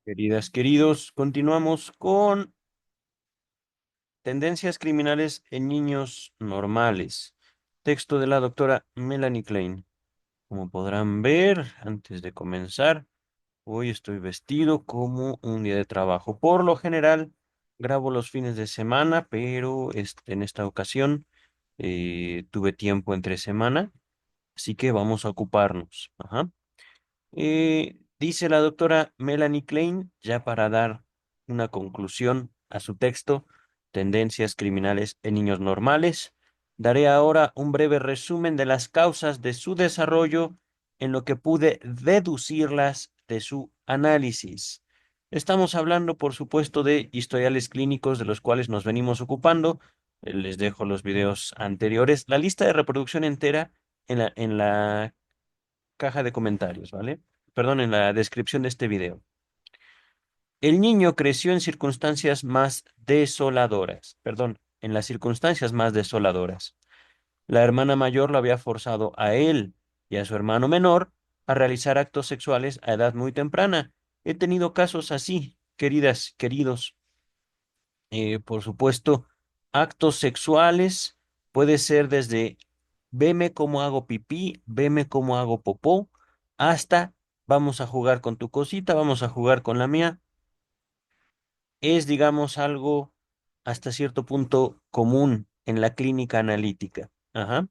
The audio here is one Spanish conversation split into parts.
Queridas, queridos, continuamos con tendencias criminales en niños normales. Texto de la doctora Melanie Klein. Como podrán ver, antes de comenzar, hoy estoy vestido como un día de trabajo. Por lo general, grabo los fines de semana, pero en esta ocasión tuve tiempo entre semana, así que vamos a ocuparnos. Ajá. Dice la doctora Melanie Klein, ya para dar una conclusión a su texto, Tendencias criminales en niños normales, daré ahora un breve resumen de las causas de su desarrollo en lo que pude deducirlas de su análisis. Estamos hablando, por supuesto, de historiales clínicos de los cuales nos venimos ocupando. Les dejo los videos anteriores, la lista de reproducción entera en la caja de comentarios, ¿vale? Perdón, en la descripción de este video. El niño creció en circunstancias más desoladoras, perdón, en las circunstancias más desoladoras. La hermana mayor lo había forzado a él y a su hermano menor a realizar actos sexuales a edad muy temprana. He tenido casos así, queridas, queridos. Por supuesto, actos sexuales puede ser desde veme cómo hago pipí, veme cómo hago popó, hasta vamos a jugar con tu cosita, vamos a jugar con la mía. Es, digamos, algo hasta cierto punto común en la clínica analítica. Ajá.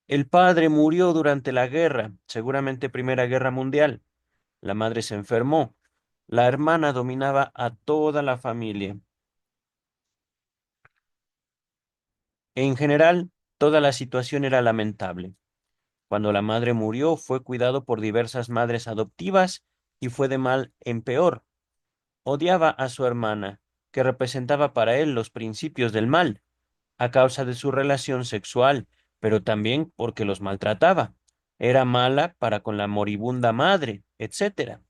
El padre murió durante la guerra, seguramente Primera Guerra Mundial. La madre se enfermó. La hermana dominaba a toda la familia. En general, toda la situación era lamentable. Cuando la madre murió, fue cuidado por diversas madres adoptivas y fue de mal en peor. Odiaba a su hermana, que representaba para él los principios del mal, a causa de su relación sexual, pero también porque los maltrataba. Era mala para con la moribunda madre, etcétera.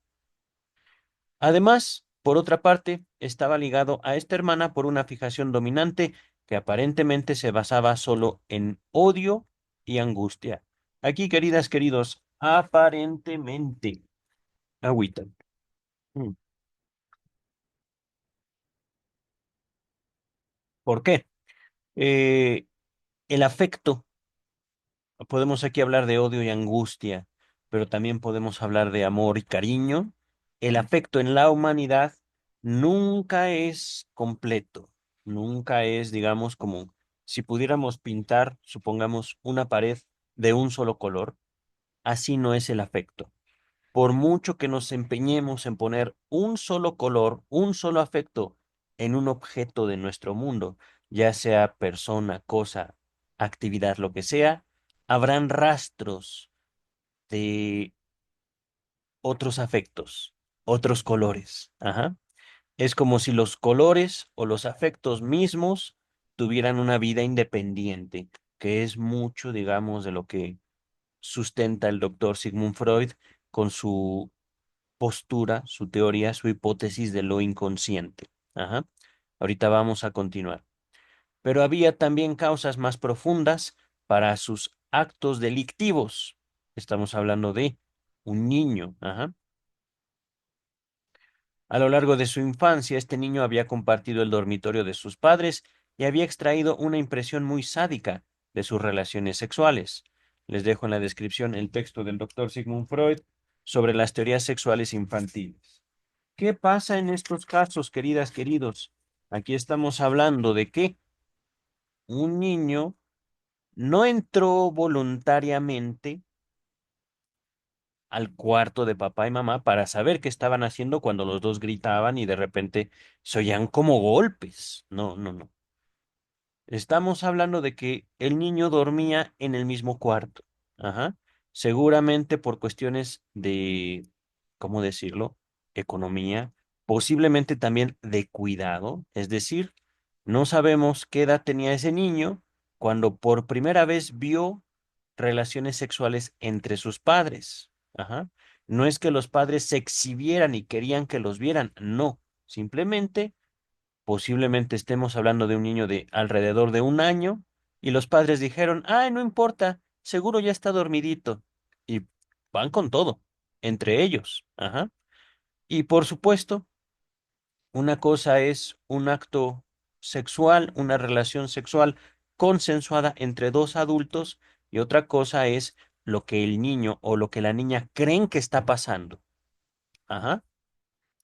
Además, por otra parte, estaba ligado a esta hermana por una fijación dominante que aparentemente se basaba solo en odio y angustia. Aquí, queridas, queridos, aparentemente. Agüita. Mm. ¿Por qué? Eh, el afecto. Podemos aquí hablar de odio y angustia, pero también podemos hablar de amor y cariño. El afecto en la humanidad nunca es completo, nunca es, digamos, como si pudiéramos pintar, supongamos, una pared de un solo color, así no es el afecto. Por mucho que nos empeñemos en poner un solo color, un solo afecto en un objeto de nuestro mundo, ya sea persona, cosa, actividad, lo que sea, habrán rastros de otros afectos, otros colores. Ajá. Es como si los colores o los afectos mismos tuvieran una vida independiente, que es mucho, digamos, de lo que sustenta el doctor Sigmund Freud con su postura, su teoría, su hipótesis de lo inconsciente. Ajá. Ahorita vamos a continuar. Pero había también causas más profundas para sus actos delictivos. Estamos hablando de un niño. Ajá. A lo largo de su infancia, este niño había compartido el dormitorio de sus padres y había extraído una impresión muy sádica de sus relaciones sexuales. Les dejo en la descripción el texto del doctor Sigmund Freud sobre las teorías sexuales infantiles. ¿Qué pasa en estos casos, queridas, queridos? Aquí estamos hablando de que un niño no entró voluntariamente al cuarto de papá y mamá para saber qué estaban haciendo cuando los dos gritaban y de repente se oían como golpes. No, no, no. Estamos hablando de que el niño dormía en el mismo cuarto. Ajá. Seguramente por cuestiones de, ¿cómo decirlo? Economía, posiblemente también de cuidado. Es decir, no sabemos qué edad tenía ese niño cuando por primera vez vio relaciones sexuales entre sus padres. Ajá. No es que los padres se exhibieran y querían que los vieran, no. Simplemente posiblemente estemos hablando de un niño de alrededor de un año y los padres dijeron, ay, no importa, seguro ya está dormidito. Y van con todo, entre ellos. Ajá. Y por supuesto, una cosa es un acto sexual, una relación sexual consensuada entre dos adultos y otra cosa es lo que el niño o lo que la niña creen que está pasando. Ajá.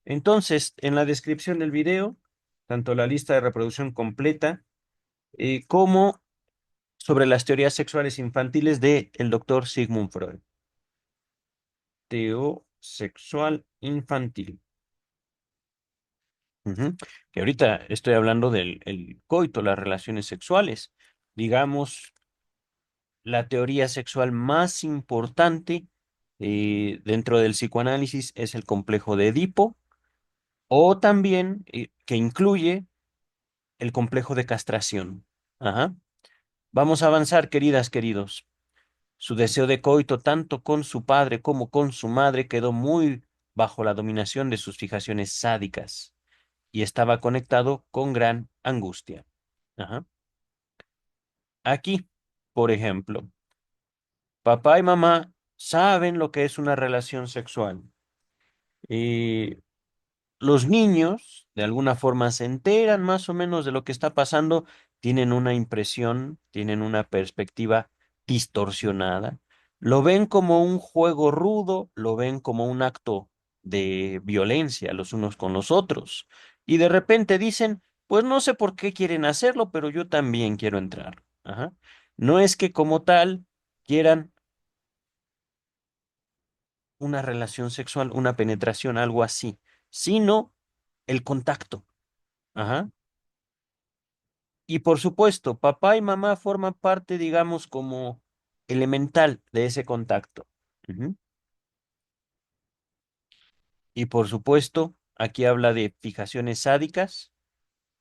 Entonces, en la descripción del video, tanto la lista de reproducción completa como sobre las teorías sexuales infantiles de el doctor Sigmund Freud. Teosexual infantil. Ujú. Que ahorita estoy hablando del el coito, las relaciones sexuales. Digamos, la teoría sexual más importante dentro del psicoanálisis es el complejo de Edipo, o también que incluye el complejo de castración. Ajá. Vamos a avanzar, queridas, queridos. Su deseo de coito, tanto con su padre como con su madre, quedó muy bajo la dominación de sus fijaciones sádicas y estaba conectado con gran angustia. Ajá. Aquí, por ejemplo, papá y mamá saben lo que es una relación sexual. Y los niños, de alguna forma, se enteran más o menos de lo que está pasando, tienen una impresión, tienen una perspectiva distorsionada, lo ven como un juego rudo, lo ven como un acto de violencia los unos con los otros, y de repente dicen, pues no sé por qué quieren hacerlo, pero yo también quiero entrar. Ajá. No es que como tal quieran una relación sexual, una penetración, algo así, sino el contacto. Ajá. Y por supuesto, papá y mamá forman parte, digamos, como elemental de ese contacto. Ujú. Y por supuesto, aquí habla de fijaciones sádicas.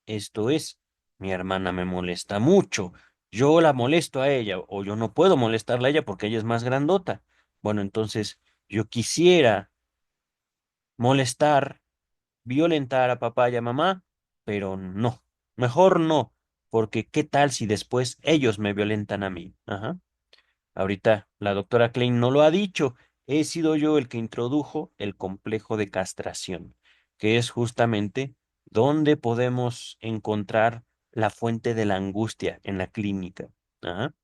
Esto es, mi hermana me molesta mucho. Yo la molesto a ella o yo no puedo molestarla a ella porque ella es más grandota. Bueno, entonces yo quisiera molestar, violentar a papá y a mamá, pero no. Mejor no, porque ¿qué tal si después ellos me violentan a mí? Ajá. Ahorita la doctora Klein no lo ha dicho, he sido yo el que introdujo el complejo de castración, que es justamente donde podemos encontrar la fuente de la angustia en la clínica. Ajá.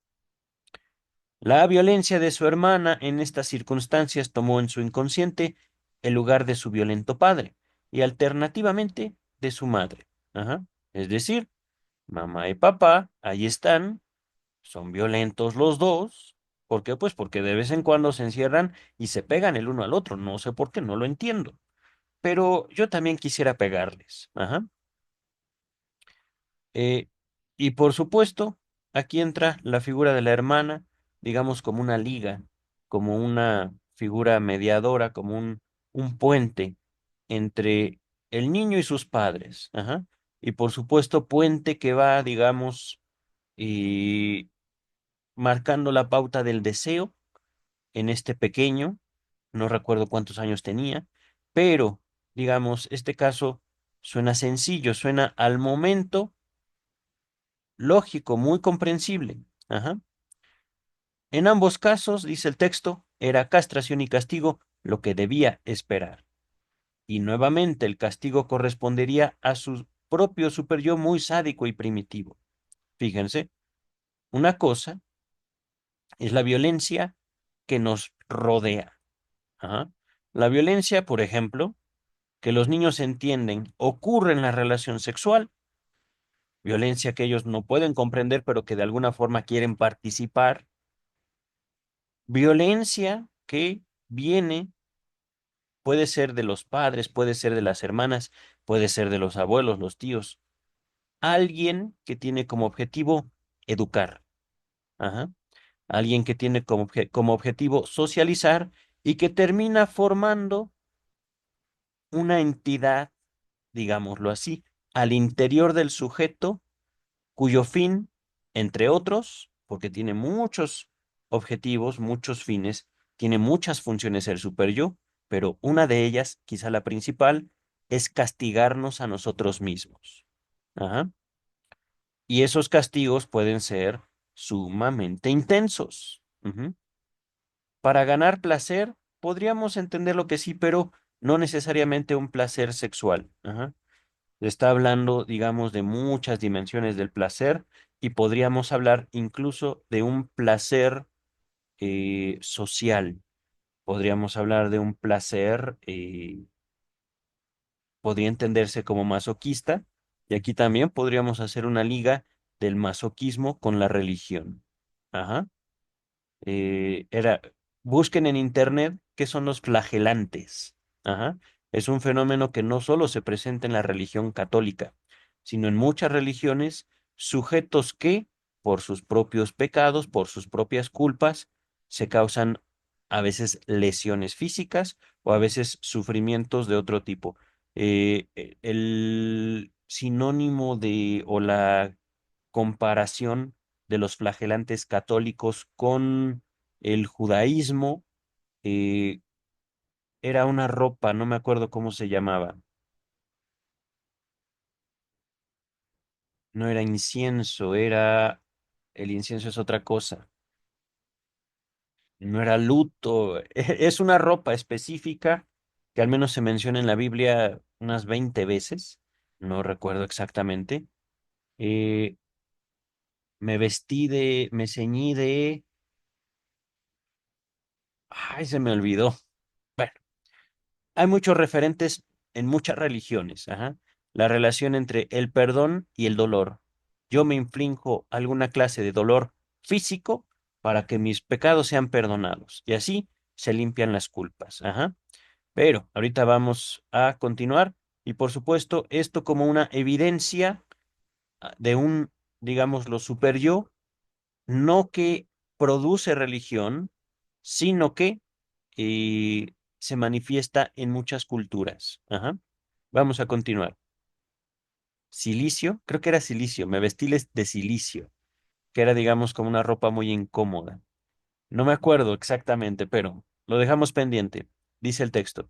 La violencia de su hermana en estas circunstancias tomó en su inconsciente el lugar de su violento padre y alternativamente de su madre. Ajá. Es decir, mamá y papá ahí están, son violentos los dos. ¿Por qué? Pues porque de vez en cuando se encierran y se pegan el uno al otro. No sé por qué, no lo entiendo. Pero yo también quisiera pegarles. Ajá. Eh, y por supuesto, aquí entra la figura de la hermana, digamos como una liga, como una figura mediadora, como un puente entre el niño y sus padres. Ajá. Y por supuesto, puente que va, digamos, y marcando la pauta del deseo en este pequeño, no recuerdo cuántos años tenía, pero digamos, este caso suena sencillo, suena al momento lógico, muy comprensible. Ajá. En ambos casos, dice el texto, era castración y castigo lo que debía esperar. Y nuevamente el castigo correspondería a su propio superyo muy sádico y primitivo. Fíjense, una cosa es la violencia que nos rodea. Ajá. La violencia, por ejemplo, que los niños entienden ocurre en la relación sexual, violencia que ellos no pueden comprender, pero que de alguna forma quieren participar, violencia que viene, puede ser de los padres, puede ser de las hermanas, puede ser de los abuelos, los tíos, alguien que tiene como objetivo educar, ajá. Alguien que tiene como objetivo socializar y que termina formando una entidad, digámoslo así, al interior del sujeto cuyo fin, entre otros, porque tiene muchos objetivos, muchos fines, tiene muchas funciones el superyo, pero una de ellas, quizá la principal, es castigarnos a nosotros mismos. Ajá. Y esos castigos pueden ser sumamente intensos. Ujú. Para ganar placer, podríamos entender lo que sí, pero no necesariamente un placer sexual. Ajá. Está hablando, digamos, de muchas dimensiones del placer y podríamos hablar incluso de un placer social. Podríamos hablar de un placer, podría entenderse como masoquista, y aquí también podríamos hacer una liga del masoquismo con la religión. Ajá. Era, busquen en internet qué son los flagelantes. Ajá. Es un fenómeno que no solo se presenta en la religión católica, sino en muchas religiones, sujetos que, por sus propios pecados, por sus propias culpas, se causan a veces lesiones físicas o a veces sufrimientos de otro tipo. El sinónimo de o la comparación de los flagelantes católicos con el judaísmo, eh, era una ropa, no me acuerdo cómo se llamaba, no era incienso, era, el incienso es otra cosa, no era luto, es una ropa específica que al menos se menciona en la Biblia unas 20 veces, no recuerdo exactamente. eh, me ceñí de, ay, se me olvidó. Bueno, hay muchos referentes en muchas religiones, ajá. La relación entre el perdón y el dolor. Yo me inflijo alguna clase de dolor físico para que mis pecados sean perdonados y así se limpian las culpas, ajá. Pero ahorita vamos a continuar y por supuesto esto como una evidencia de un, digámoslo, super yo, no que produce religión, sino que se manifiesta en muchas culturas. Ajá. Vamos a continuar. Silicio, creo que era silicio, me vestí de silicio, que era, digamos, como una ropa muy incómoda. No me acuerdo exactamente, pero lo dejamos pendiente. Dice el texto.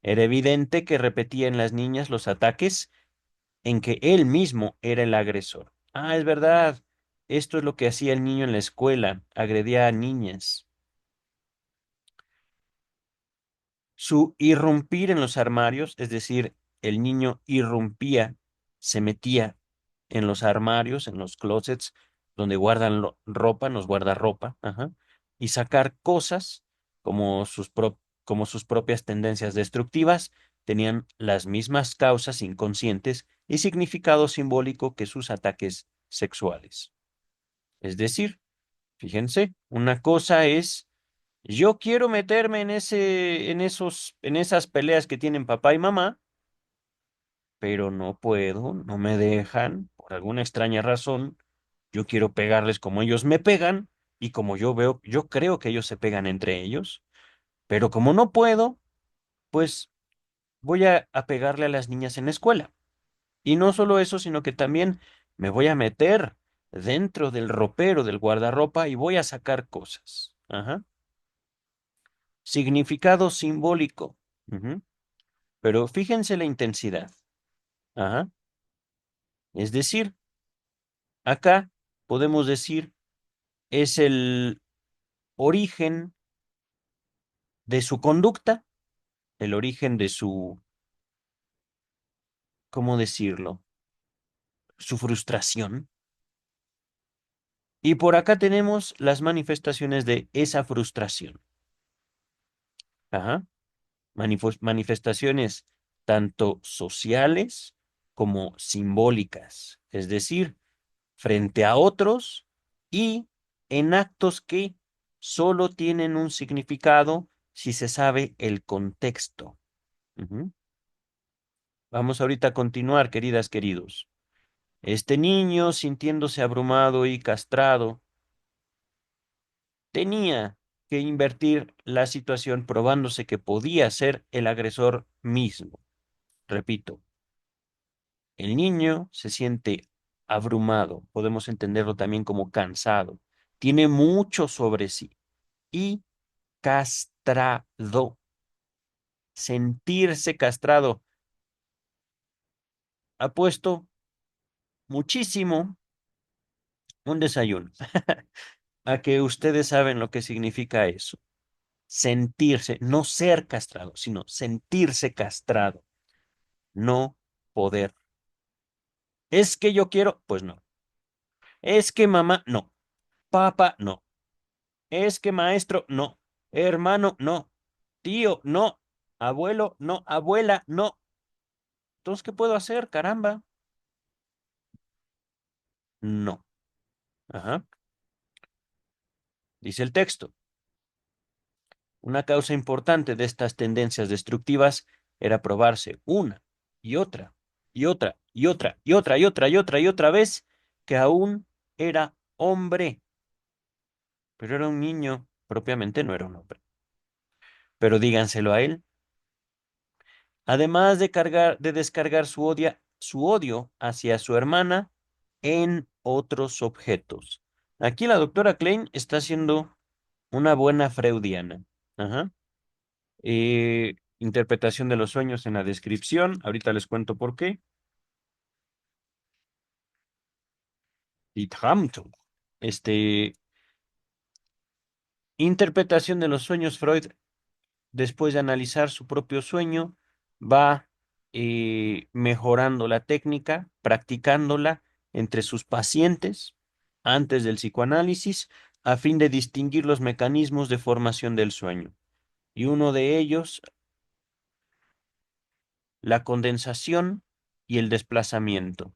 Era evidente que repetía en las niñas los ataques en que él mismo era el agresor. Ah, es verdad. Esto es lo que hacía el niño en la escuela, agredía a niñas. Su irrumpir en los armarios, es decir, el niño irrumpía, se metía en los armarios, en los closets donde guardan ropa, en los guardarropa, ajá, y sacar cosas como como sus propias tendencias destructivas tenían las mismas causas inconscientes y significado simbólico que sus ataques sexuales. Es decir, fíjense, una cosa es yo quiero meterme en esas peleas que tienen papá y mamá, pero no puedo, no me dejan, por alguna extraña razón. Yo quiero pegarles como ellos me pegan y como yo veo, yo creo que ellos se pegan entre ellos, pero como no puedo, pues voy a pegarle a las niñas en la escuela. Y no solo eso, sino que también me voy a meter dentro del ropero del guardarropa y voy a sacar cosas. Ajá. Significado simbólico. Ujú. Pero fíjense la intensidad. Ajá. Es decir, acá podemos decir es el origen de su conducta, el origen de su, ¿cómo decirlo? Su frustración. Y por acá tenemos las manifestaciones de esa frustración. Ajá. Manifestaciones tanto sociales como simbólicas. Es decir, frente a otros y en actos que solo tienen un significado si se sabe el contexto. Ujú. Vamos ahorita a continuar, queridas, queridos. Este niño, sintiéndose abrumado y castrado, tenía que invertir la situación probándose que podía ser el agresor mismo. Repito, el niño se siente abrumado, podemos entenderlo también como cansado, tiene mucho sobre sí y castrado, sentirse castrado, ha puesto muchísimo un desayuno, a que ustedes saben lo que significa eso. sentirse, no ser castrado, sino sentirse castrado, no poder. Es que yo quiero, pues no. Es que mamá, no. Papá, no. Es que maestro, no. Hermano, no. Tío, no. Abuelo, no. Abuela, no. Entonces, ¿qué puedo hacer? Caramba. No. Ajá. Dice el texto. Una causa importante de estas tendencias destructivas era probarse una y otra y otra y otra y otra y otra y otra y otra vez que aún era hombre, pero era un niño, propiamente no era un hombre. Pero díganselo a él, además de de descargar su odio hacia su hermana en otros objetos. Aquí la doctora Klein está haciendo una buena freudiana. Ajá. Interpretación de los sueños en la descripción. Ahorita les cuento por qué. Y Hampton. Este, interpretación de los sueños. Freud, después de analizar su propio sueño, va mejorando la técnica, practicándola entre sus pacientes antes del psicoanálisis, a fin de distinguir los mecanismos de formación del sueño. Y uno de ellos, la condensación y el desplazamiento.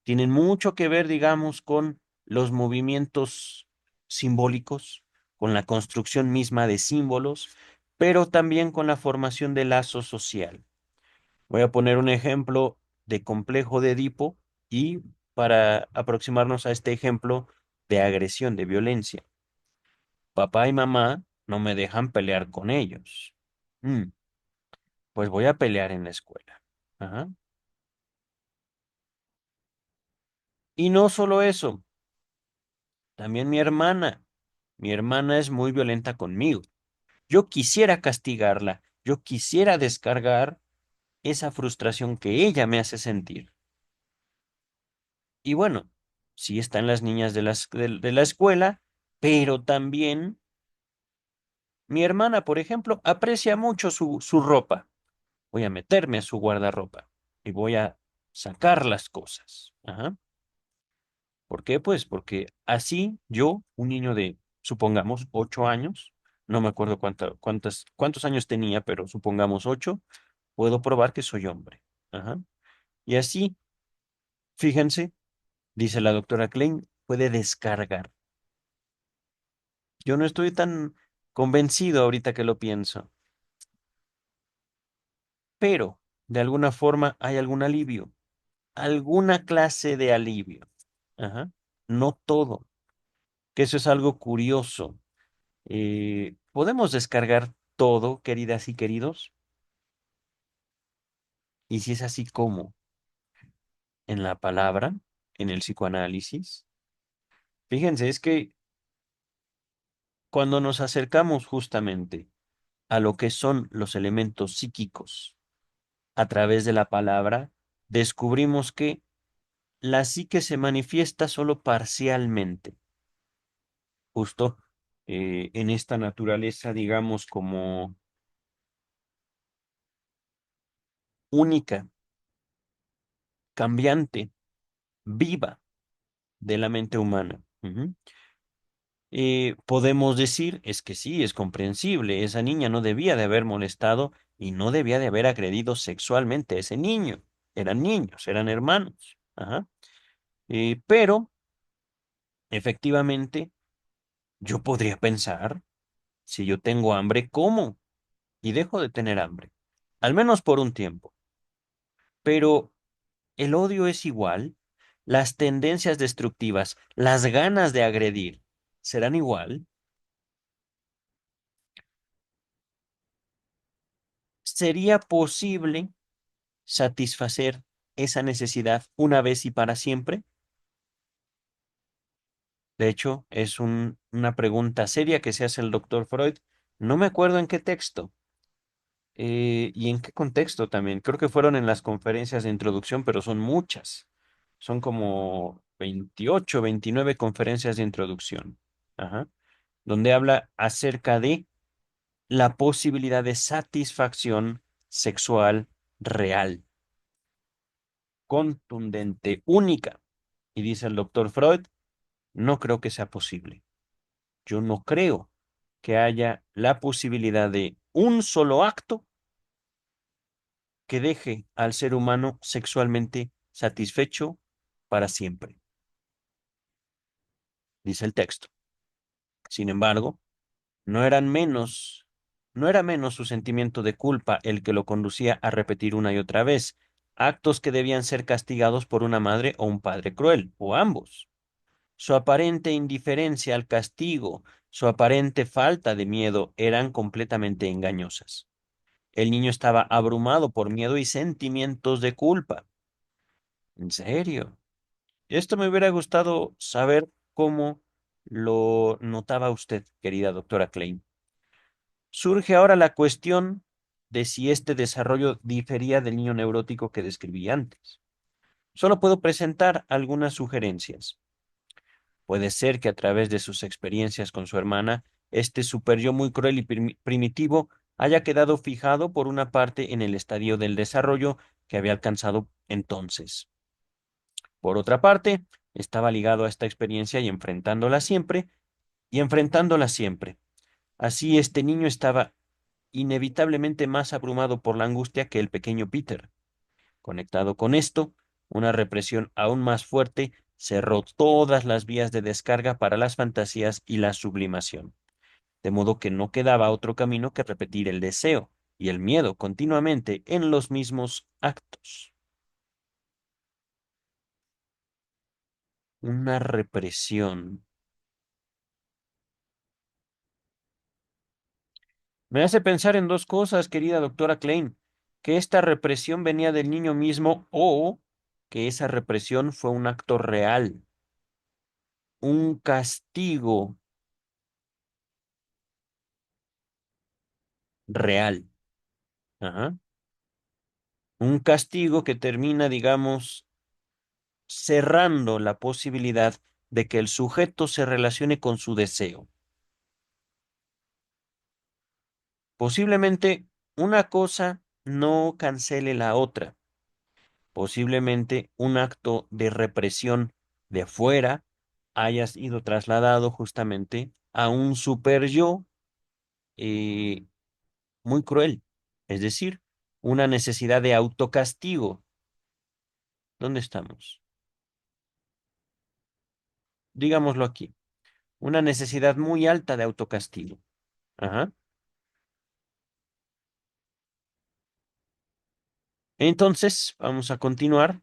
Tienen mucho que ver, digamos, con los movimientos simbólicos, con la construcción misma de símbolos, pero también con la formación de lazo social. Voy a poner un ejemplo de complejo de Edipo y para aproximarnos a este ejemplo de agresión, de violencia. Papá y mamá no me dejan pelear con ellos. Mm, pues voy a pelear en la escuela. Ajá. Y no solo eso, también mi hermana. Mi hermana es muy violenta conmigo. Yo quisiera castigarla, yo quisiera descargar esa frustración que ella me hace sentir. Y bueno, sí están las niñas de la escuela, pero también mi hermana, por ejemplo, aprecia mucho su ropa. Voy a meterme a su guardarropa y voy a sacar las cosas. Ajá. ¿Por qué? Pues porque así yo, un niño de, supongamos, 8 años, no me acuerdo cuántos años tenía, pero supongamos 8, puedo probar que soy hombre. Ajá. Y así, fíjense, dice la doctora Klein, puede descargar. Yo no estoy tan convencido ahorita que lo pienso, pero de alguna forma hay algún alivio, alguna clase de alivio. Ajá. No todo, que eso es algo curioso. ¿Podemos descargar todo, queridas y queridos? Y si es así, ¿cómo? ¿En la palabra? ¿En el psicoanálisis? Fíjense, es que cuando nos acercamos justamente a lo que son los elementos psíquicos a través de la palabra, descubrimos que la psique se manifiesta solo parcialmente, justo en esta naturaleza, digamos, como única, cambiante, viva de la mente humana. Ujú. Podemos decir, es que sí, es comprensible, esa niña no debía de haber molestado y no debía de haber agredido sexualmente a ese niño. Eran niños, eran hermanos. Ajá. Pero, efectivamente, yo podría pensar, si yo tengo hambre, ¿cómo? Y dejo de tener hambre, al menos por un tiempo. Pero el odio es igual, las tendencias destructivas, las ganas de agredir, serán igual. ¿Sería posible satisfacer esa necesidad una vez y para siempre? De hecho, es una pregunta seria que se hace el doctor Freud. No me acuerdo en qué texto y en qué contexto también. Creo que fueron en las conferencias de introducción, pero son muchas. Son como 28, 29 conferencias de introducción. Ajá. Donde habla acerca de la posibilidad de satisfacción sexual real, contundente, única. Y dice el doctor Freud, no creo que sea posible. Yo no creo que haya la posibilidad de un solo acto que deje al ser humano sexualmente satisfecho para siempre, dice el texto. Sin embargo, no eran menos, no era menos su sentimiento de culpa el que lo conducía a repetir una y otra vez actos que debían ser castigados por una madre o un padre cruel, o ambos. Su aparente indiferencia al castigo, su aparente falta de miedo eran completamente engañosas. El niño estaba abrumado por miedo y sentimientos de culpa. ¿En serio? Esto me hubiera gustado saber cómo lo notaba usted, querida doctora Klein. Surge ahora la cuestión de si este desarrollo difería del niño neurótico que describí antes. Solo puedo presentar algunas sugerencias. Puede ser que a través de sus experiencias con su hermana, este super yo muy cruel y primitivo haya quedado fijado por una parte en el estadio del desarrollo que había alcanzado entonces. Por otra parte, estaba ligado a esta experiencia y enfrentándola siempre. Así este niño estaba inevitablemente más abrumado por la angustia que el pequeño Peter. Conectado con esto, una represión aún más fuerte cerró todas las vías de descarga para las fantasías y la sublimación, de modo que no quedaba otro camino que repetir el deseo y el miedo continuamente en los mismos actos. Una represión. Me hace pensar en dos cosas, querida doctora Klein, que esta represión venía del niño mismo o que esa represión fue un acto real, un castigo real. Ajá. Un castigo que termina, digamos, cerrando la posibilidad de que el sujeto se relacione con su deseo. Posiblemente una cosa no cancele la otra. Posiblemente un acto de represión de fuera haya sido trasladado justamente a un super yo eh, muy cruel, es decir, una necesidad de autocastigo. ¿Dónde estamos? Digámoslo aquí, una necesidad muy alta de autocastigo. Ajá. Entonces, vamos a continuar.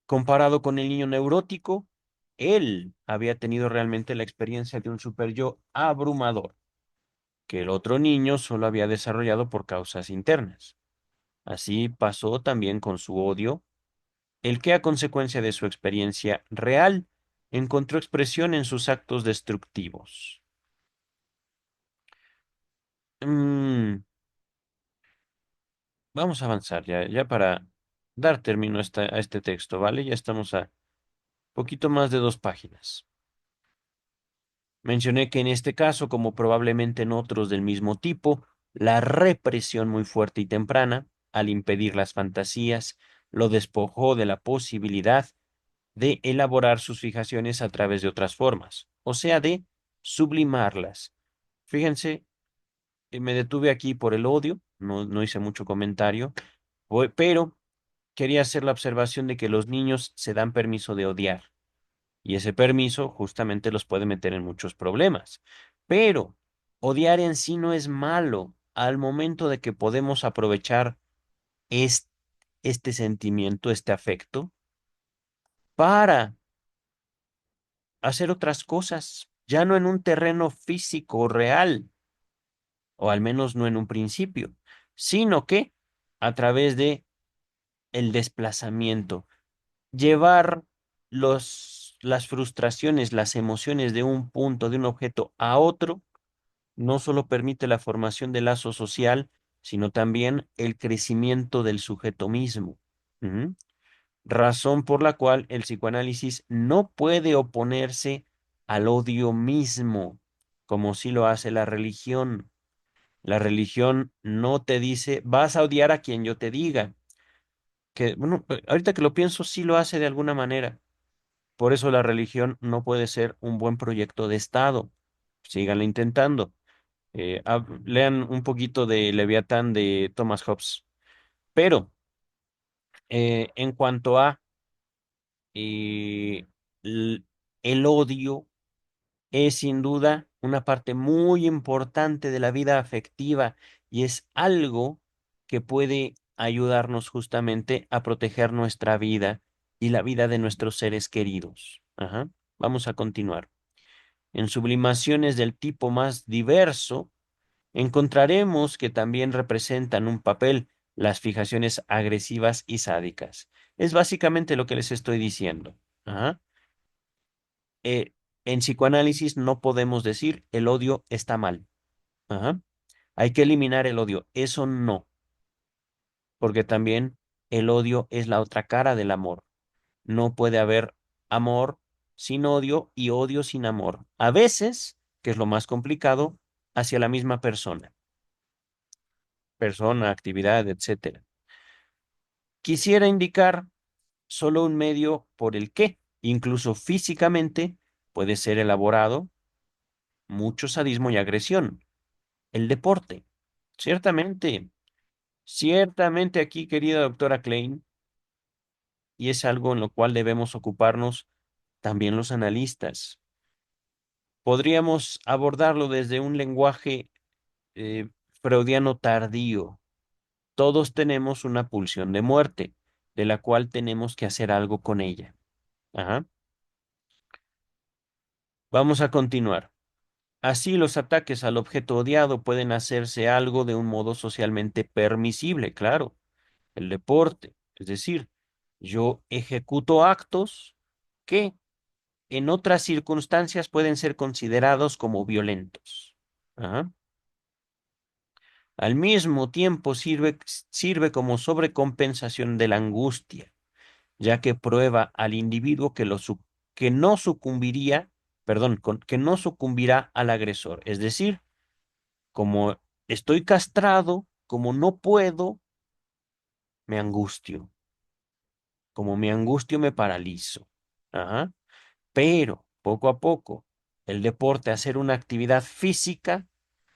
Comparado con el niño neurótico, él había tenido realmente la experiencia de un super yo abrumador, que el otro niño solo había desarrollado por causas internas. Así pasó también con su odio, el que a consecuencia de su experiencia real encontró expresión en sus actos destructivos. Mm, vamos a avanzar ya para dar término a a este texto, ¿vale? Ya estamos a poquito más de 2 páginas. Mencioné que en este caso, como probablemente en otros del mismo tipo, la represión muy fuerte y temprana, al impedir las fantasías, lo despojó de la posibilidad de elaborar sus fijaciones a través de otras formas, o sea, de sublimarlas. Fíjense, me detuve aquí por el odio, no hice mucho comentario, pero quería hacer la observación de que los niños se dan permiso de odiar. Y ese permiso justamente los puede meter en muchos problemas. Pero odiar en sí no es malo al momento de que podemos aprovechar es- este sentimiento, este afecto, para hacer otras cosas, ya no en un terreno físico real, o al menos no en un principio, sino que a través de el desplazamiento, llevar las frustraciones, las emociones de un punto, de un objeto a otro, no solo permite la formación de lazo social, sino también el crecimiento del sujeto mismo. Ujú. Razón por la cual el psicoanálisis no puede oponerse al odio mismo, como sí lo hace la religión. La religión no te dice, vas a odiar a quien yo te diga. Que, bueno, ahorita que lo pienso, sí lo hace de alguna manera. Por eso la religión no puede ser un buen proyecto de Estado. Síganlo intentando. Lean un poquito de Leviatán de Thomas Hobbes. Pero en cuanto a eh, l- el odio, es sin duda una parte muy importante de la vida afectiva y es algo que puede ayudarnos justamente a proteger nuestra vida y la vida de nuestros seres queridos. Ajá. Vamos a continuar. En sublimaciones del tipo más diverso, encontraremos que también representan un papel las fijaciones agresivas y sádicas. Es básicamente lo que les estoy diciendo. Ajá. eh, en psicoanálisis no podemos decir el odio está mal. Ajá. Hay que eliminar el odio. Eso no, porque también el odio es la otra cara del amor. No puede haber amor sin odio y odio sin amor. A veces, que es lo más complicado, hacia la misma persona, actividad, etcétera. Quisiera indicar solo un medio por el que, incluso físicamente, puede ser elaborado mucho sadismo y agresión. El deporte. Ciertamente, ciertamente aquí, querida doctora Klein, y es algo en lo cual debemos ocuparnos también los analistas. Podríamos abordarlo desde un lenguaje eh, freudiano tardío. Todos tenemos una pulsión de muerte, de la cual tenemos que hacer algo con ella. Ajá. Vamos a continuar. Así, los ataques al objeto odiado pueden hacerse algo de un modo socialmente permisible, claro. El deporte. Es decir, yo ejecuto actos que en otras circunstancias pueden ser considerados como violentos. Ajá. Al mismo tiempo sirve como sobrecompensación de la angustia, ya que prueba al individuo que no sucumbiría, perdón, que no sucumbirá al agresor. Es decir, como estoy castrado, como no puedo, me angustio. Como me angustio, me paralizo. Ajá. Pero poco a poco, el deporte, hacer una actividad física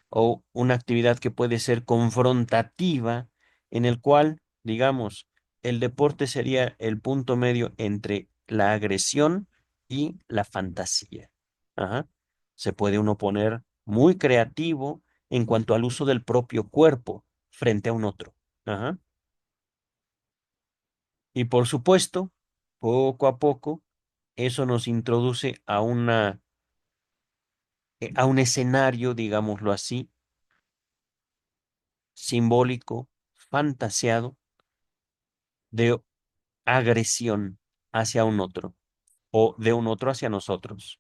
o una actividad que puede ser confrontativa, en el cual, digamos, el deporte sería el punto medio entre la agresión y la fantasía. Ajá. Se puede uno poner muy creativo en cuanto al uso del propio cuerpo frente a un otro. Ajá. Y por supuesto, poco a poco, eso nos introduce a un escenario, digámoslo así, simbólico, fantaseado, de agresión hacia un otro o de un otro hacia nosotros.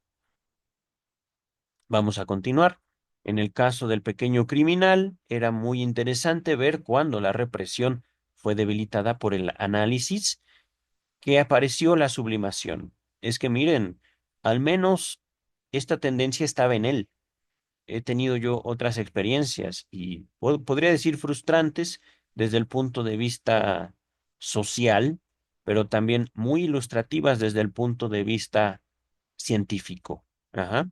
Vamos a continuar. En el caso del pequeño criminal, era muy interesante ver cuando la represión fue debilitada por el análisis que apareció la sublimación. Es que miren, al menos esta tendencia estaba en él. He tenido yo otras experiencias y podría decir frustrantes desde el punto de vista social, pero también muy ilustrativas desde el punto de vista científico. Ajá.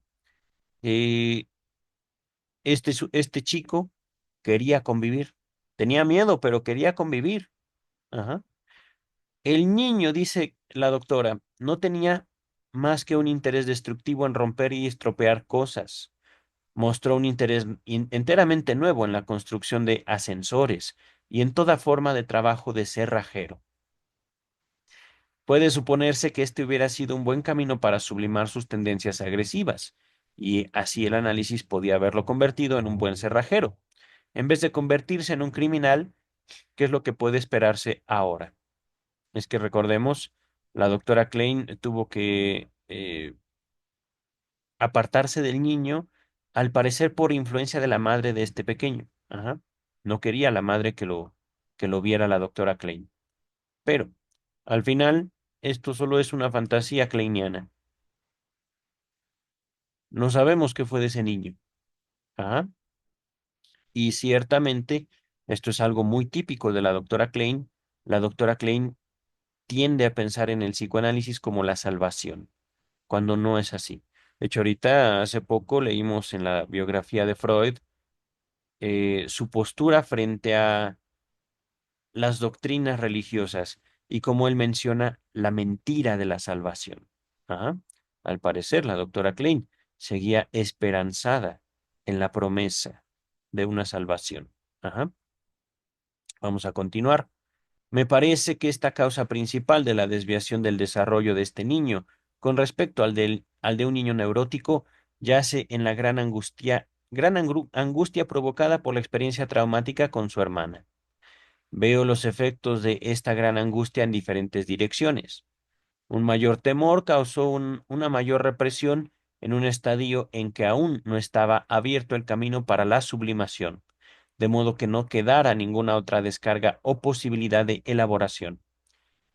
Eh, este chico quería convivir. Tenía miedo, pero quería convivir. Ajá. El niño, dice la doctora, no tenía más que un interés destructivo en romper y estropear cosas. Mostró un interés enteramente nuevo en la construcción de ascensores y en toda forma de trabajo de cerrajero. Puede suponerse que este hubiera sido un buen camino para sublimar sus tendencias agresivas, y así el análisis podía haberlo convertido en un buen cerrajero, en vez de convertirse en un criminal, que es lo que puede esperarse ahora. Es que recordemos, la doctora Klein tuvo que apartarse del niño, al parecer por influencia de la madre de este pequeño. Ajá. No quería la madre que lo viera la doctora Klein. Pero, al final, esto solo es una fantasía kleiniana. No sabemos qué fue de ese niño. Ajá. Y ciertamente, esto es algo muy típico de la doctora Klein. La doctora Klein tiende a pensar en el psicoanálisis como la salvación, cuando no es así. De hecho, ahorita, hace poco, leímos en la biografía de Freud su postura frente a las doctrinas religiosas y como él menciona la mentira de la salvación. Ajá. Al parecer, la doctora Klein seguía esperanzada en la promesa de una salvación. Ajá. Vamos a continuar. Me parece que esta causa principal de la desviación del desarrollo de este niño con respecto al de un niño neurótico yace en la angustia provocada por la experiencia traumática con su hermana. Veo los efectos de esta gran angustia en diferentes direcciones. Un mayor temor causó una mayor represión en un estadio en que aún no estaba abierto el camino para la sublimación, de modo que no quedara ninguna otra descarga o posibilidad de elaboración.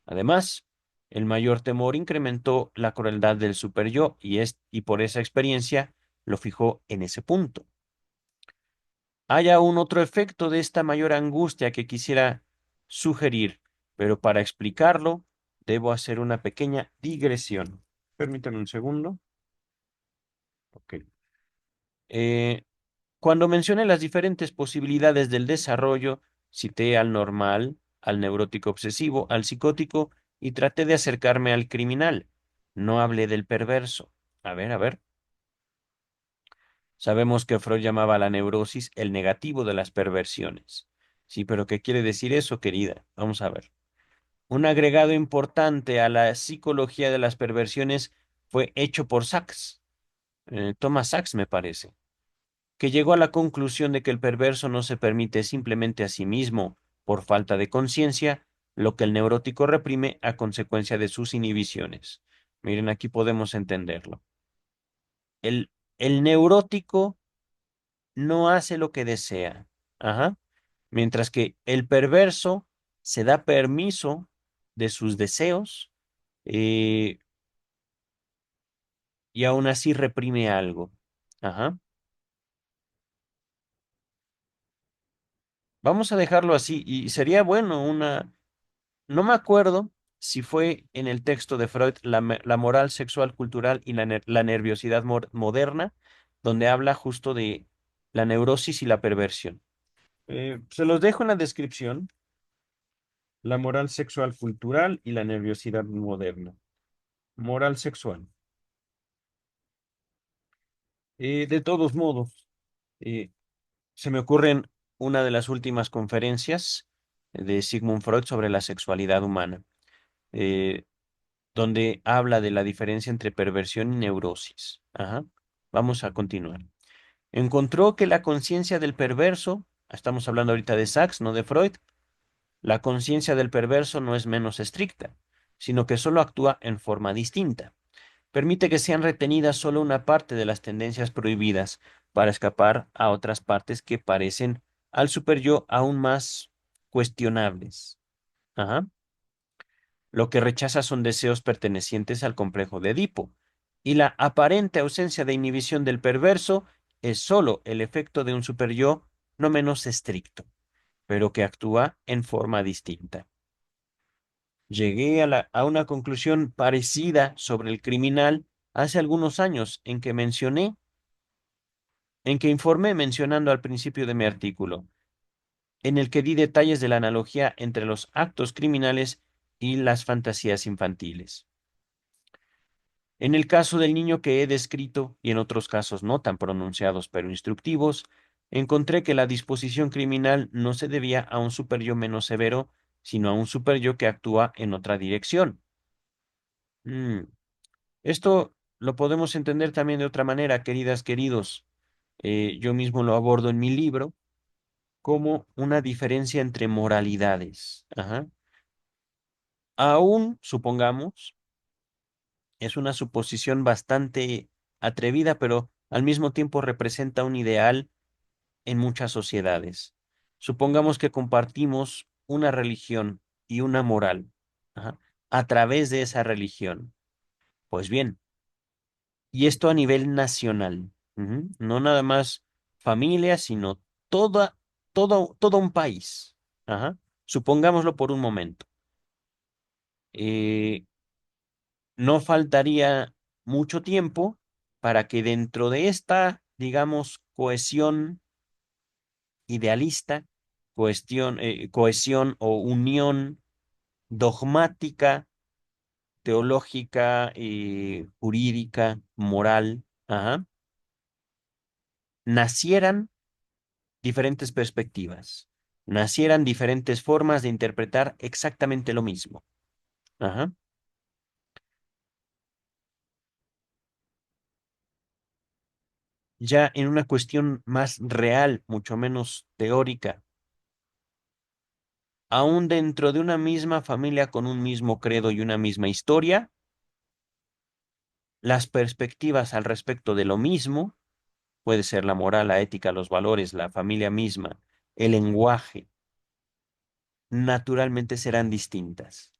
Además, el mayor temor incrementó la crueldad del superyo y por esa experiencia lo fijó en ese punto. Hay aún otro efecto de esta mayor angustia que quisiera sugerir, pero para explicarlo debo hacer una pequeña digresión. Permítanme un segundo. Ok. Eh, Cuando mencioné las diferentes posibilidades del desarrollo, cité al normal, al neurótico obsesivo, al psicótico y traté de acercarme al criminal. No hablé del perverso. A ver. Sabemos que Freud llamaba a la neurosis el negativo de las perversiones. Sí, pero ¿qué quiere decir eso, querida? Vamos a ver. Un agregado importante a la psicología de las perversiones fue hecho por Sachs, Thomas Sachs me parece, que llegó a la conclusión de que el perverso no se permite simplemente a sí mismo por falta de conciencia, lo que el neurótico reprime a consecuencia de sus inhibiciones. Miren, aquí podemos entenderlo. El, el neurótico no hace lo que desea. Ajá. Mientras que el perverso se da permiso de sus deseos eh, y aún así reprime algo. Ajá. Vamos a dejarlo así y sería bueno una. No me acuerdo si fue en el texto de Freud la moral sexual cultural y la nerviosidad moderna, donde habla justo de la neurosis y la perversión. Se los dejo en la descripción. La moral sexual cultural y la nerviosidad moderna. Moral sexual. De todos modos, eh, se me ocurren una de las últimas conferencias de Sigmund Freud sobre la sexualidad humana, eh, donde habla de la diferencia entre perversión y neurosis. Ajá. Vamos a continuar. Encontró que la conciencia del perverso, estamos hablando ahorita de Sachs, no de Freud, la conciencia del perverso no es menos estricta, sino que solo actúa en forma distinta. Permite que sean retenidas solo una parte de las tendencias prohibidas para escapar a otras partes que parecen al superyo aún más cuestionables. Ajá. Lo que rechaza son deseos pertenecientes al complejo de Edipo, y la aparente ausencia de inhibición del perverso es sólo el efecto de un superyo no menos estricto, pero que actúa en forma distinta. Llegué a una conclusión parecida sobre el criminal hace algunos años en que informé mencionando al principio de mi artículo, en el que di detalles de la analogía entre los actos criminales y las fantasías infantiles. En el caso del niño que he descrito, y en otros casos no tan pronunciados pero instructivos, encontré que la disposición criminal no se debía a un superyo menos severo, sino a un superyo que actúa en otra dirección. Mm, Esto lo podemos entender también de otra manera, queridas, queridos. Yo mismo lo abordo en mi libro como una diferencia entre moralidades. Ajá. Aún, supongamos, es una suposición bastante atrevida, pero al mismo tiempo representa un ideal en muchas sociedades. Supongamos que compartimos una religión y una moral, ajá, a través de esa religión. Pues bien, y esto a nivel nacional, ujú, no nada más familia, sino todo un país. Ajá. Supongámoslo por un momento. Eh, no faltaría mucho tiempo para que dentro de esta, digamos, cohesión idealista, cohesión o unión dogmática, teológica, jurídica, moral, ajá, nacieran diferentes perspectivas, nacieran diferentes formas de interpretar exactamente lo mismo. Ajá. Ya en una cuestión más real, mucho menos teórica, aún dentro de una misma familia con un mismo credo y una misma historia, las perspectivas al respecto de lo mismo, puede ser la moral, la ética, los valores, la familia misma, el lenguaje, naturalmente serán distintas.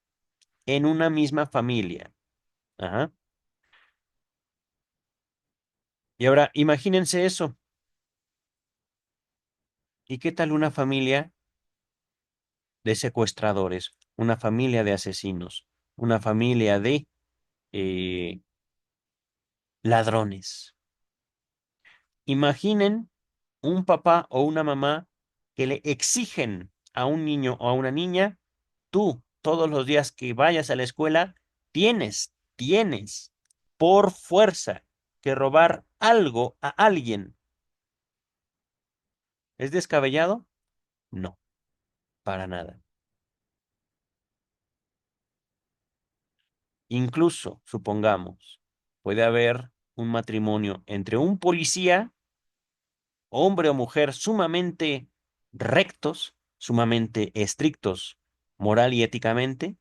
En una misma familia. Ajá. Y ahora, imagínense eso. ¿Y qué tal una familia de secuestradores? Una familia de asesinos, una familia de eh, ladrones. Imaginen un papá o una mamá que le exigen a un niño o a una niña, tú, todos los días que vayas a la escuela, tienes por fuerza que robar algo a alguien. ¿Es descabellado? No, para nada. Incluso, supongamos, puede haber un matrimonio entre un policía, hombre o mujer, sumamente rectos, sumamente estrictos, moral y éticamente,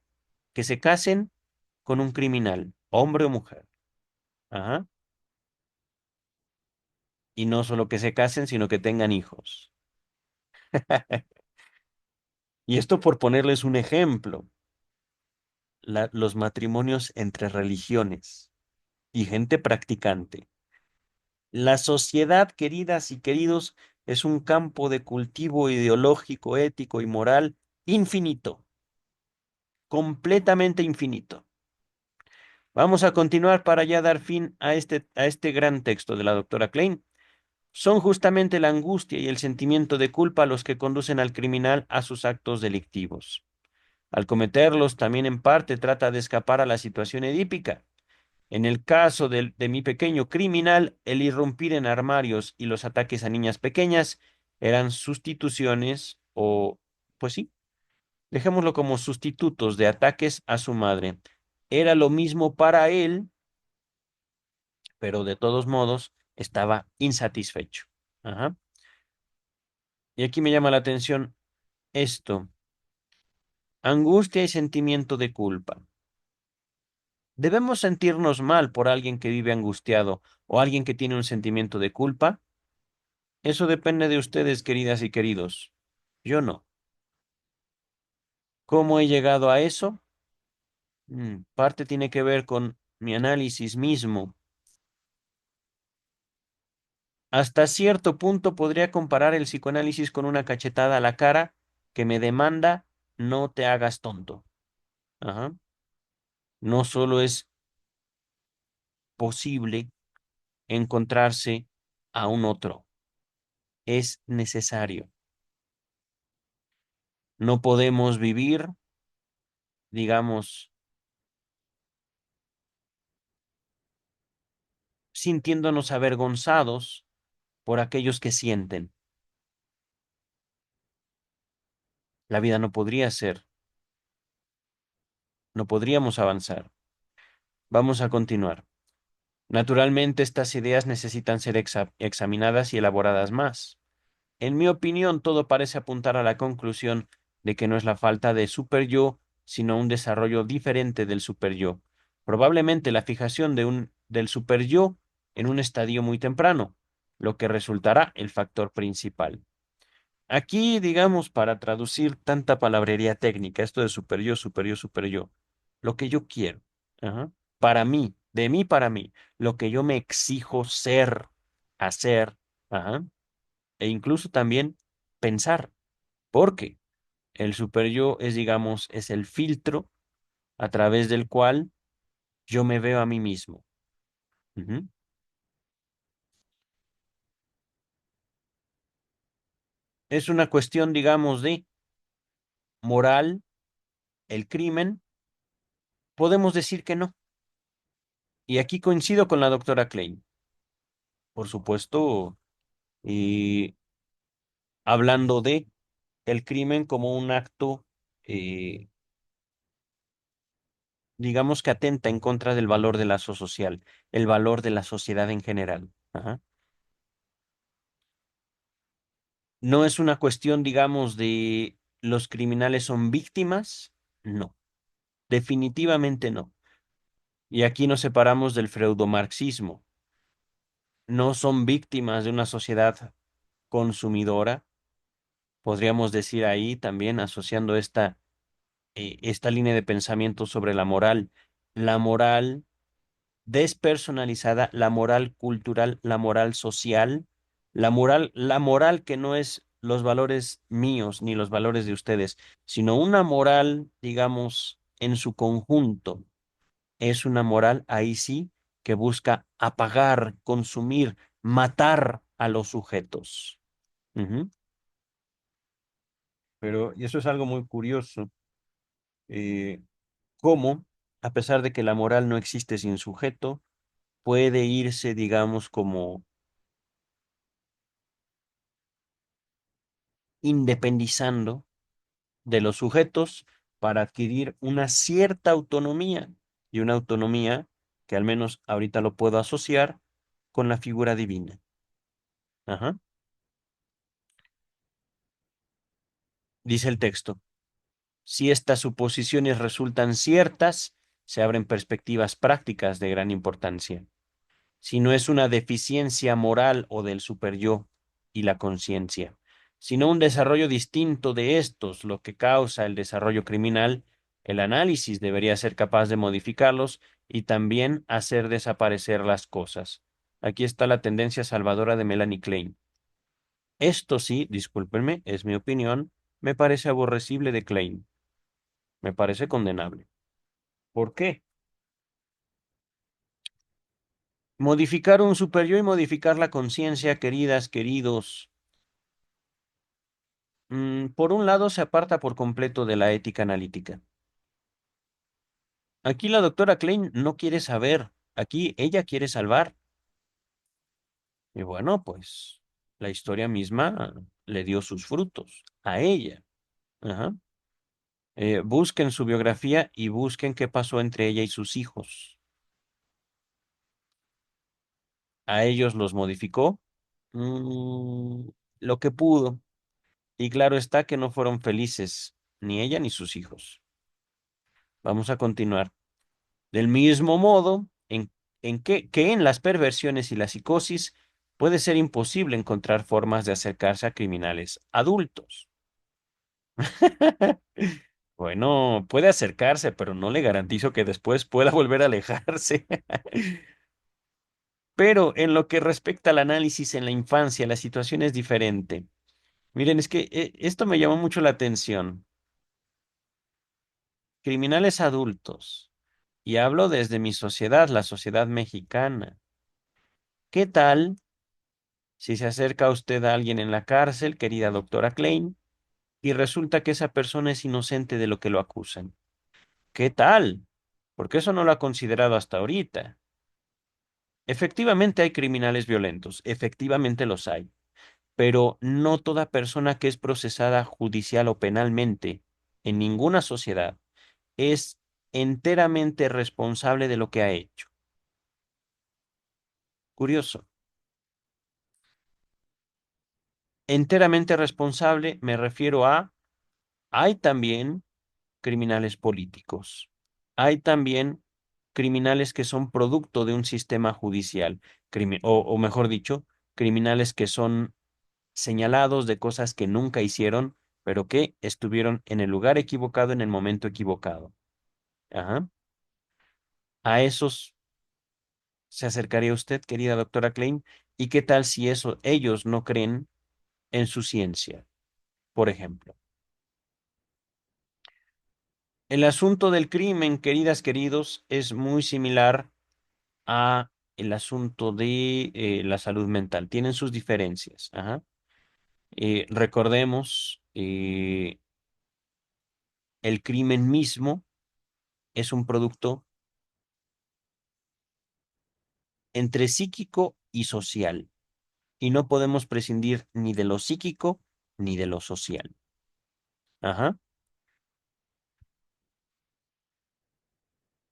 que se casen con un criminal, hombre o mujer. Ajá. Y no solo que se casen, sino que tengan hijos. Y esto por ponerles un ejemplo, los matrimonios entre religiones y gente practicante. La sociedad, queridas y queridos, es un campo de cultivo ideológico, ético y moral infinito, completamente infinito. Vamos a continuar para ya dar fin a este gran texto de la doctora Klein. Son justamente la angustia y el sentimiento de culpa los que conducen al criminal a sus actos delictivos. Al cometerlos, también en parte trata de escapar a la situación edípica. En el caso de mi pequeño criminal, el irrumpir en armarios y los ataques a niñas pequeñas eran sustituciones o, pues sí, dejémoslo como sustitutos de ataques a su madre. Era lo mismo para él, pero de todos modos estaba insatisfecho. Ajá. Y aquí me llama la atención esto, angustia y sentimiento de culpa. ¿Debemos sentirnos mal por alguien que vive angustiado o alguien que tiene un sentimiento de culpa? Eso depende de ustedes, queridas y queridos. Yo no. ¿Cómo he llegado a eso? Parte tiene que ver con mi análisis mismo. Hasta cierto punto podría comparar el psicoanálisis con una cachetada a la cara que me demanda no te hagas tonto. Ajá. No solo es posible encontrarse a un otro, es necesario. No podemos vivir, digamos, sintiéndonos avergonzados por aquellos que sienten. La vida no podría ser, no podríamos avanzar. Vamos a continuar. Naturalmente, estas ideas necesitan ser examinadas y elaboradas más. En mi opinión, todo parece apuntar a la conclusión de que no es la falta de super yo, sino un desarrollo diferente del super yo. Probablemente la fijación del super yo en un estadio muy temprano, lo que resultará el factor principal. Aquí, digamos, para traducir tanta palabrería técnica, esto de super yo, lo que yo quiero, ajá, para mí, de mí para mí, lo que yo me exijo ser, hacer, ajá, e incluso también pensar, porque el superyo es, digamos, es el filtro a través del cual yo me veo a mí mismo. Ujú. Es una cuestión, digamos, de moral, el crimen. Podemos decir que no. Y aquí coincido con la doctora Klein. Por supuesto, y hablando de el crimen como un acto, eh, digamos que atenta en contra del valor de la social, el valor de la sociedad en general. Ajá. No es una cuestión, digamos, de los criminales son víctimas. No, definitivamente no. Y aquí nos separamos del freudomarxismo. No son víctimas de una sociedad consumidora. Podríamos decir ahí también, asociando esta línea de pensamiento sobre la moral despersonalizada, la moral cultural, la moral social, la moral que no es los valores míos ni los valores de ustedes, sino una moral, digamos, en su conjunto. Es una moral ahí sí que busca apagar, consumir, matar a los sujetos. Ujú. Pero, y eso es algo muy curioso, eh, cómo, a pesar de que la moral no existe sin sujeto, puede irse, digamos, como independizando de los sujetos para adquirir una cierta autonomía y una autonomía que al menos ahorita lo puedo asociar con la figura divina. Ajá. Dice el texto, si estas suposiciones resultan ciertas, se abren perspectivas prácticas de gran importancia. Si no es una deficiencia moral o del superyo y la conciencia, sino un desarrollo distinto de estos, lo que causa el desarrollo criminal, el análisis debería ser capaz de modificarlos y también hacer desaparecer las cosas. Aquí está la tendencia salvadora de Melanie Klein. Esto sí, discúlpenme, es mi opinión, me parece aborrecible de Klein, me parece condenable. ¿Por qué? Modificar un superyo y modificar la conciencia, queridas, queridos. Por un lado, se aparta por completo de la ética analítica. Aquí la doctora Klein no quiere saber, aquí ella quiere salvar. Y bueno, pues la historia misma le dio sus frutos a ella. Ajá. Busquen su biografía y busquen qué pasó entre ella y sus hijos. A ellos los modificó mm, lo que pudo. Y claro está que no fueron felices, ni ella ni sus hijos. Vamos a continuar. Del mismo modo, que en las perversiones y la psicosis puede ser imposible encontrar formas de acercarse a criminales adultos. Bueno, puede acercarse, pero no le garantizo que después pueda volver a alejarse. Pero en lo que respecta al análisis en la infancia, la situación es diferente. Miren, es que esto me llamó mucho la atención. Criminales adultos. Y hablo desde mi sociedad, la sociedad mexicana. ¿Qué tal si se acerca a usted a alguien en la cárcel, querida doctora Klein, y resulta que esa persona es inocente de lo que lo acusan? ¿Qué tal? Porque eso no lo ha considerado hasta ahorita. Efectivamente hay criminales violentos, efectivamente los hay, pero no toda persona que es procesada judicial o penalmente en ninguna sociedad es enteramente responsable de lo que ha hecho. Curioso. Enteramente responsable me refiero a, hay también criminales políticos. Hay también criminales que son producto de un sistema judicial, o mejor dicho, criminales que son señalados de cosas que nunca hicieron, pero que estuvieron en el lugar equivocado en el momento equivocado. Ajá. A esos se acercaría usted, querida doctora Klein, ¿y qué tal si eso ellos no creen? en su ciencia. Por ejemplo, el asunto del crimen, queridas, queridos, es muy similar a el asunto de la salud mental. Tienen sus diferencias. Ajá. Recordemos, el crimen mismo es un producto entre psíquico y social, y no podemos prescindir ni de lo psíquico ni de lo social. Ajá.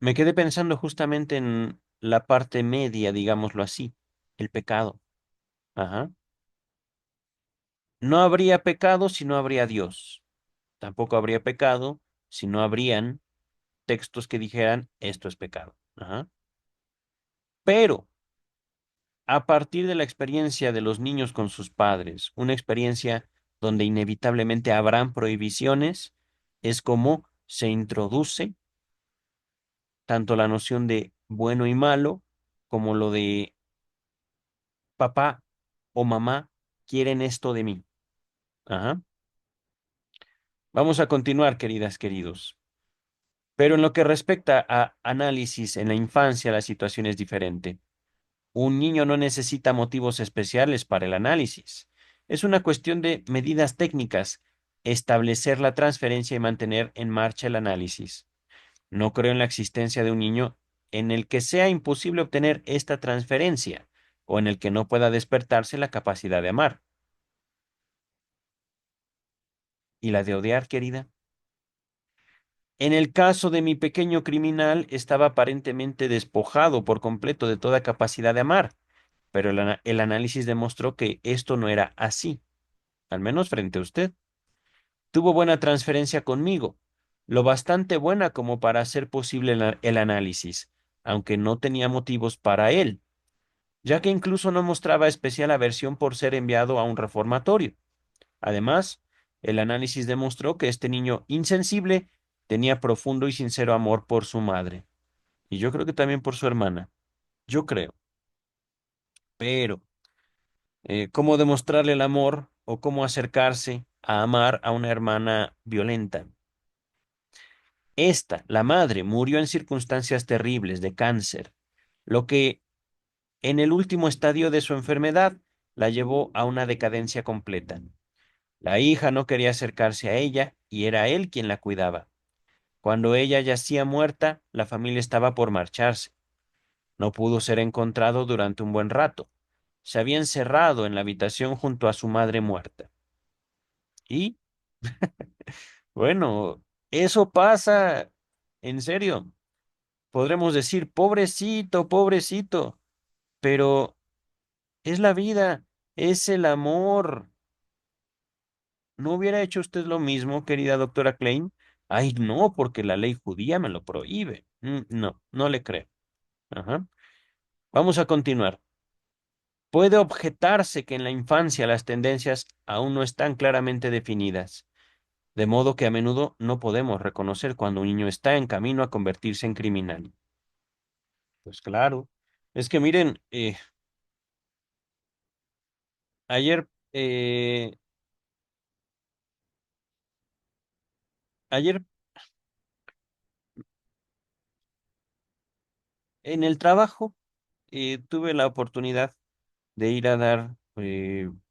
Me quedé pensando justamente en la parte media, digámoslo así, el pecado. Ajá. No habría pecado si no habría Dios. Tampoco habría pecado si no habrían textos que dijeran esto es pecado. Ajá. Pero a partir de la experiencia de los niños con sus padres, una experiencia donde inevitablemente habrán prohibiciones, es como se introduce tanto la noción de bueno y malo como lo de papá o mamá quieren esto de mí. Ajá. Vamos a continuar, queridas, queridos. Pero en lo que respecta a análisis en la infancia, la situación es diferente. Un niño no necesita motivos especiales para el análisis. Es una cuestión de medidas técnicas, establecer la transferencia y mantener en marcha el análisis. No creo en la existencia de un niño en el que sea imposible obtener esta transferencia o en el que no pueda despertarse la capacidad de amar. ¿Y la de odiar, querida? En el caso de mi pequeño criminal, estaba aparentemente despojado por completo de toda capacidad de amar, pero el análisis demostró que esto no era así, al menos frente a usted. Tuvo buena transferencia conmigo, lo bastante buena como para hacer posible el análisis, aunque no tenía motivos para él, ya que incluso no mostraba especial aversión por ser enviado a un reformatorio. Además, el análisis demostró que este niño insensible tenía profundo y sincero amor por su madre, y yo creo que también por su hermana. Yo creo. Pero, ¿cómo demostrarle el amor o cómo acercarse a amar a una hermana violenta? Esta, la madre, murió en circunstancias terribles de cáncer, lo que en el último estadio de su enfermedad la llevó a una decadencia completa. La hija no quería acercarse a ella y era él quien la cuidaba. Cuando ella yacía muerta, la familia estaba por marcharse. No pudo ser encontrado durante un buen rato. Se había encerrado en la habitación junto a su madre muerta. Y, bueno, eso pasa, en serio. Podremos decir, pobrecito, pobrecito, pero es la vida, es el amor. ¿No hubiera hecho usted lo mismo, querida doctora Klein? Ay, no, porque la ley judía me lo prohíbe. No, no le creo. Ajá. Vamos a continuar. Puede objetarse que en la infancia las tendencias aún no están claramente definidas, de modo que a menudo no podemos reconocer cuando un niño está en camino a convertirse en criminal. Pues claro. Es que miren, ayer, ayer en el trabajo tuve la oportunidad de ir a dar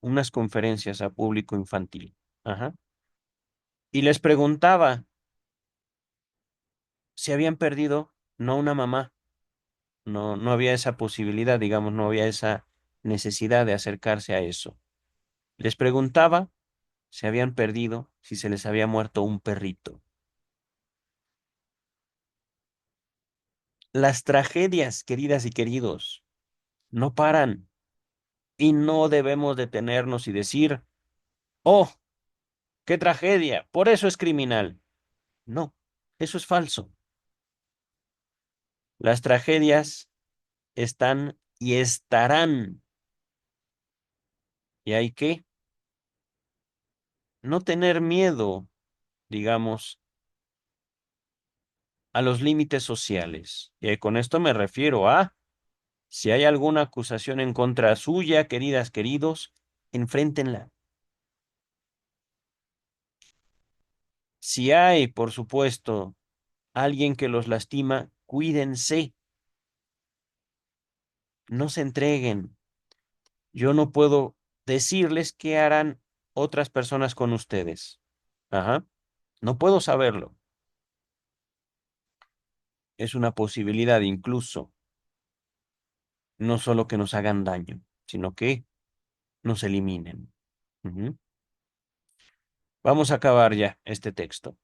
unas conferencias a público infantil. Ajá. Y les preguntaba si habían perdido, no una mamá, no, no había esa posibilidad, digamos, no había esa necesidad de acercarse a eso. Les preguntaba si habían perdido, si se les había muerto un perrito. Las tragedias, queridas y queridos, no paran y no debemos detenernos y decir, oh, qué tragedia, por eso es criminal. No, eso es falso. Las tragedias están y estarán, y hay que no tener miedo, digamos, a los límites sociales. Y con esto me refiero a, si hay alguna acusación en contra suya, queridas, queridos, enfréntenla. Si hay, por supuesto, alguien que los lastima, cuídense, no se entreguen. Yo no puedo decirles qué harán otras personas con ustedes. Ajá. No puedo saberlo. Es una posibilidad incluso, no solo que nos hagan daño, sino que nos eliminen. Ujú. Vamos a acabar ya este texto.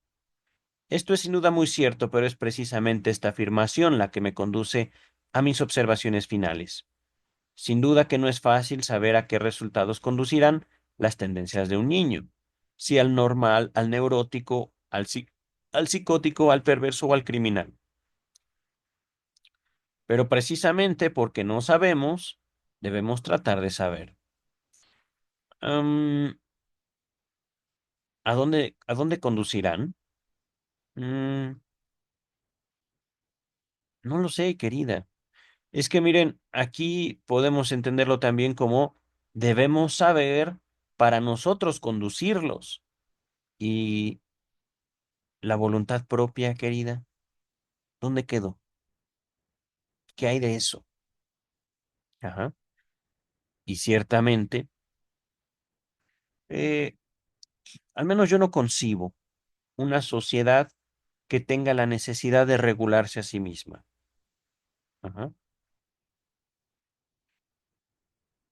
Esto es sin duda muy cierto, pero es precisamente esta afirmación la que me conduce a mis observaciones finales. Sin duda que no es fácil saber a qué resultados conducirán las tendencias de un niño, si al normal, al neurótico, al psicótico, al perverso o al criminal. Pero precisamente porque no sabemos, debemos tratar de saber. Am, a dónde conducirán? Mm, no lo sé, querida. Es que miren, aquí podemos entenderlo también como debemos saber para nosotros conducirlos. Y la voluntad propia, querida, ¿dónde quedó? ¿Qué hay de eso? Ajá. Y ciertamente, eh, al menos yo no concibo una sociedad que tenga la necesidad de regularse a sí misma. Ajá.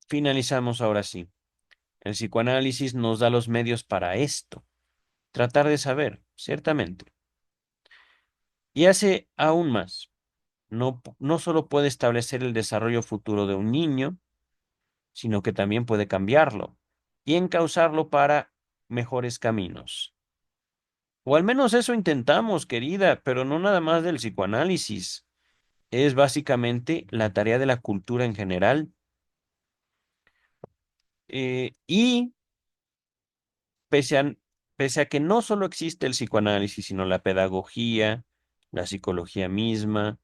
Finalizamos ahora sí. El psicoanálisis nos da los medios para esto, tratar de saber, ciertamente. Y hace aún más. No solo puede establecer el desarrollo futuro de un niño, sino que también puede cambiarlo y encauzarlo para mejores caminos. O al menos eso intentamos, querida, pero no nada más del psicoanálisis. Es básicamente la tarea de la cultura en general. Y pese a, pese a que no solo existe el psicoanálisis, sino la pedagogía, la psicología misma,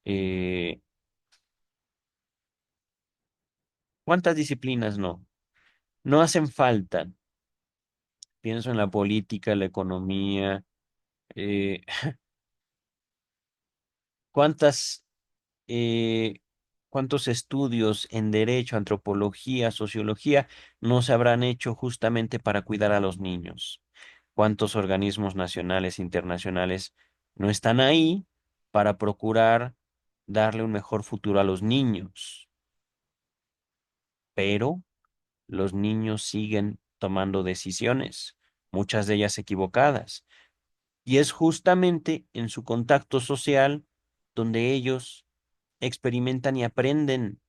eh, ¿cuántas disciplinas no? No hacen falta. Pienso en la política, la economía, eh, ¿cuántas, eh, cuántos estudios en derecho, antropología, sociología no se habrán hecho justamente para cuidar a los niños? ¿Cuántos organismos nacionales e internacionales no están ahí para procurar darle un mejor futuro a los niños? Pero los niños siguen tomando decisiones, muchas de ellas equivocadas. Y es justamente en su contacto social donde ellos experimentan y aprenden.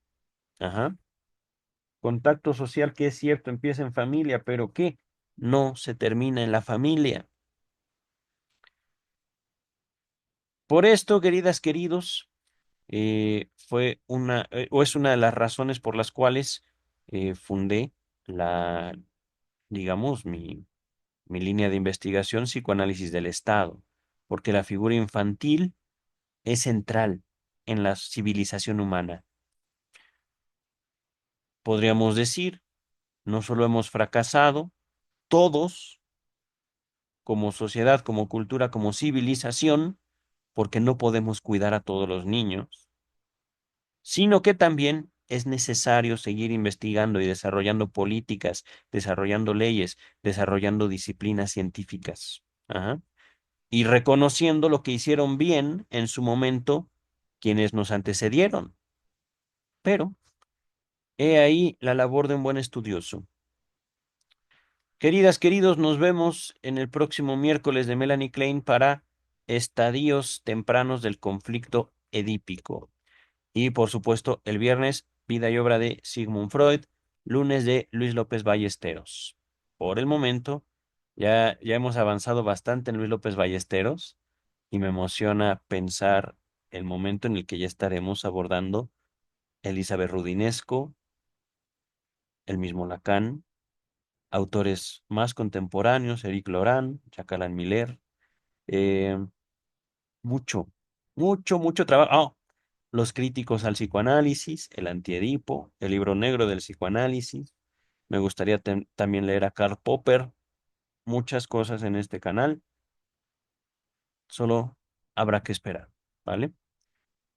Ajá. Contacto social que es cierto, empieza en familia, pero ¿qué? No se termina en la familia. Por esto, queridas, queridos, o es una de las razones por las cuales fundé la, digamos, mi línea de investigación psicoanálisis del Estado, porque la figura infantil es central en la civilización humana. Podríamos decir, no solo hemos fracasado, todos, como sociedad, como cultura, como civilización, porque no podemos cuidar a todos los niños, sino que también es necesario seguir investigando y desarrollando políticas, desarrollando leyes, desarrollando disciplinas científicas. Ajá. Y reconociendo lo que hicieron bien en su momento quienes nos antecedieron. Pero he ahí la labor de un buen estudioso. Queridas, queridos, nos vemos en el próximo miércoles de Melanie Klein para estadios tempranos del conflicto edípico. Y por supuesto, el viernes, vida y obra de Sigmund Freud, lunes de Luis López Ballesteros. Por el momento, ya hemos avanzado bastante en Luis López Ballesteros y me emociona pensar el momento en el que ya estaremos abordando Elizabeth Rudinesco, el mismo Lacan, autores más contemporáneos, Eric Laurent, Jacques Miller, eh, mucho, mucho trabajo. Los críticos al psicoanálisis, el antiedipo, el libro negro del psicoanálisis. Me gustaría también leer a Karl Popper, muchas cosas en este canal. Solo habrá que esperar, ¿vale?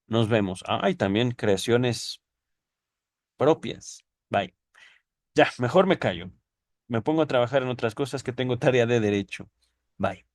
Nos vemos. Ah, y también creaciones propias. Bye. Ya, mejor me callo. Me pongo a trabajar en otras cosas que tengo tarea de derecho. Bye.